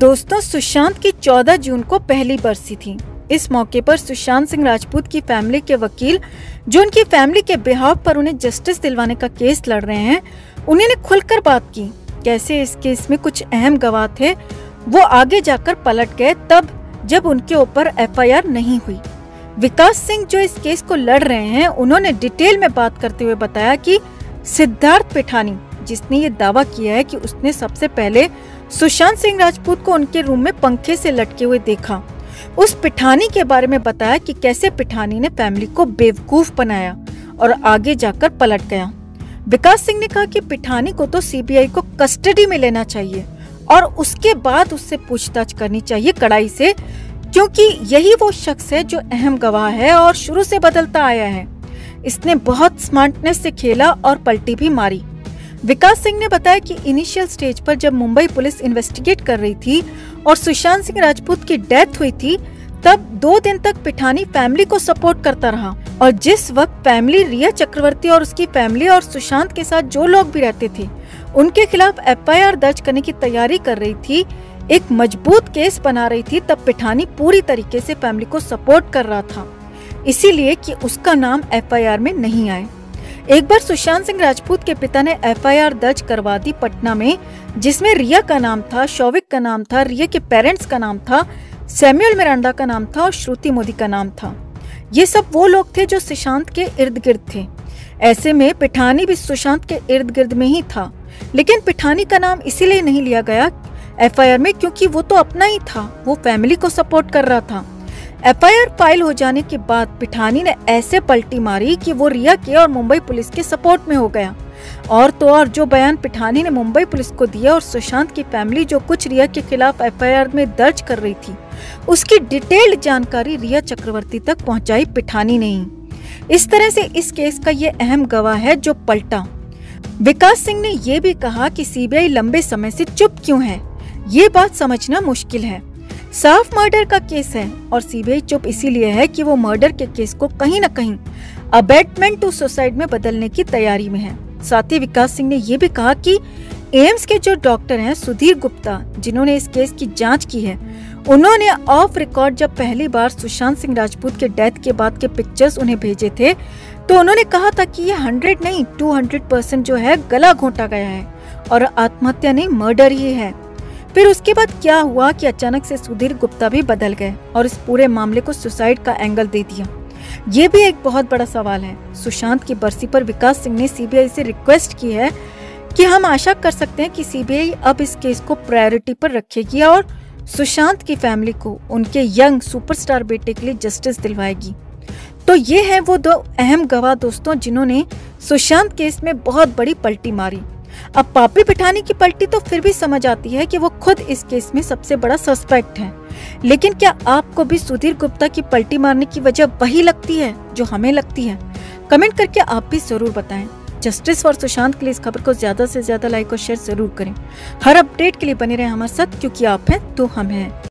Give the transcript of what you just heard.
दोस्तों, सुशांत की 14 जून को पहली बरसी थी। इस मौके पर सुशांत सिंह राजपूत की फैमिली के वकील, जो उनकी फैमिली के बिहाफ पर उन्हें जस्टिस दिलवाने का केस लड़ रहे हैं, उन्होंने खुलकर बात की। कैसे इस केस में कुछ अहम गवाह थे, वो आगे जाकर पलट गए तब जब उनके ऊपर एफआईआर नहीं हुई। विकास सिंह, जो इस केस को लड़ रहे हैं, उन्होंने डिटेल में बात करते हुए बताया कि सिद्धार्थ पिठानी, जिसने ये दावा किया है कि उसने सबसे पहले सुशांत सिंह राजपूत को उनके रूम में पंखे से लटके हुए देखा, उस पिठानी के बारे में बताया कि कैसे पिठानी ने फैमिली को बेवकूफ बनाया और आगे जाकर पलट गया। विकास सिंह ने कहा कि पिठानी को तो सीबीआई को कस्टडी में लेना चाहिए और उसके बाद उससे पूछताछ करनी चाहिए कड़ाई से, क्योंकि यही वो शख्स है जो अहम गवाह है और शुरू से बदलता आया है। इसने बहुत स्मार्टनेस से खेला और पलटी भी मारी। विकास सिंह ने बताया कि इनिशियल स्टेज पर जब मुंबई पुलिस इन्वेस्टिगेट कर रही थी और सुशांत सिंह राजपूत की डेथ हुई थी, तब 2 दिन तक पिठानी फैमिली को सपोर्ट करता रहा और जिस वक्त फैमिली रिया चक्रवर्ती और उसकी फैमिली और सुशांत के साथ जो लोग भी रहते थे, उनके खिलाफ एफआईआर दर्ज करने की तैयारी कर रही थी, एक मजबूत केस बना रही थी, तब पिठानी पूरी तरीके से फैमिली को सपोर्ट कर रहा था, इसीलिए कि उसका नाम एफआईआर में नहीं आए। एक बार सुशांत सिंह राजपूत के पिता ने एफआईआर दर्ज करवा दी पटना में, जिसमें रिया का नाम था, शौविक का नाम था, रिया के पेरेंट्स का नाम था, सैमुअल मिरांडा का नाम था और श्रुति मोदी का नाम था। ये सब वो लोग थे जो सुशांत के इर्द गिर्द थे। ऐसे में पिठानी भी सुशांत के इर्द गिर्द में ही था, लेकिन पिठानी का नाम इसीलिए नहीं लिया गया एफआईआर में क्योंकि वो तो अपना ही था, वो फैमिली को सपोर्ट कर रहा था। एफआईआर फाइल हो जाने के बाद पिठानी ने ऐसे पलटी मारी कि वो रिया के और मुंबई पुलिस के सपोर्ट में हो गया। और तो और जो बयान पिठानी ने मुंबई पुलिस को दिया और सुशांत की फैमिली जो कुछ रिया के खिलाफ एफआईआर में दर्ज कर रही थी, उसकी डिटेल्ड जानकारी रिया चक्रवर्ती तक पहुंचाई पिठानी ने ही। इस तरह से इस केस का ये अहम गवाह है जो पलटा। विकास सिंह ने ये भी कहा कि सीबीआई लंबे समय से चुप क्यों है, ये बात समझना मुश्किल है। साफ मर्डर का केस है और सीबीआई चुप इसीलिए है कि वो मर्डर के केस को कहीं न कहीं अबेटमेंट टू सुसाइड में बदलने की तैयारी में है। साथ ही विकास सिंह ने ये भी कहा कि एम्स के जो डॉक्टर हैं सुधीर गुप्ता, जिन्होंने इस केस की जांच की है, उन्होंने ऑफ रिकॉर्ड जब पहली बार सुशांत सिंह राजपूत के डेथ के बाद के पिक्चर्स उन्हें भेजे थे, तो उन्होंने कहा था कि ये 100 नहीं 200% जो है गला घोंटा गया है और आत्महत्या नहीं मर्डर ही है। फिर उसके बाद क्या हुआ कि अचानक से सुधीर गुप्ता भी बदल गए और इस पूरे मामले को सुसाइड का एंगल दे दिया। ये भी एक बहुत बड़ा सवाल है। सुशांत की बरसी पर विकास सिंह ने सीबीआई से रिक्वेस्ट की है कि हम आशा कर सकते हैं कि सीबीआई अब इस केस को प्रायोरिटी पर रखेगी और सुशांत की फैमिली को उनके यंग सुपरस्टार बेटे के लिए जस्टिस दिलवाएगी। तो ये है वो 2 अहम गवाह दोस्तों, जिन्होंने सुशांत केस में बहुत बड़ी पलटी मारी। अब पापी पिठानी की पलटी तो फिर भी समझ आती है कि वो खुद इस केस में सबसे बड़ा सस्पेक्ट है, लेकिन क्या आपको भी सुधीर गुप्ता की पलटी मारने की वजह वही लगती है जो हमें लगती है? कमेंट करके आप भी जरूर बताएं। जस्टिस फॉर सुशांत के लिए इस खबर को ज्यादा से ज्यादा लाइक और शेयर जरूर करें। हर अपडेट के लिए बने रहें हमारे साथ, क्योंकि आप हैं तो हम हैं।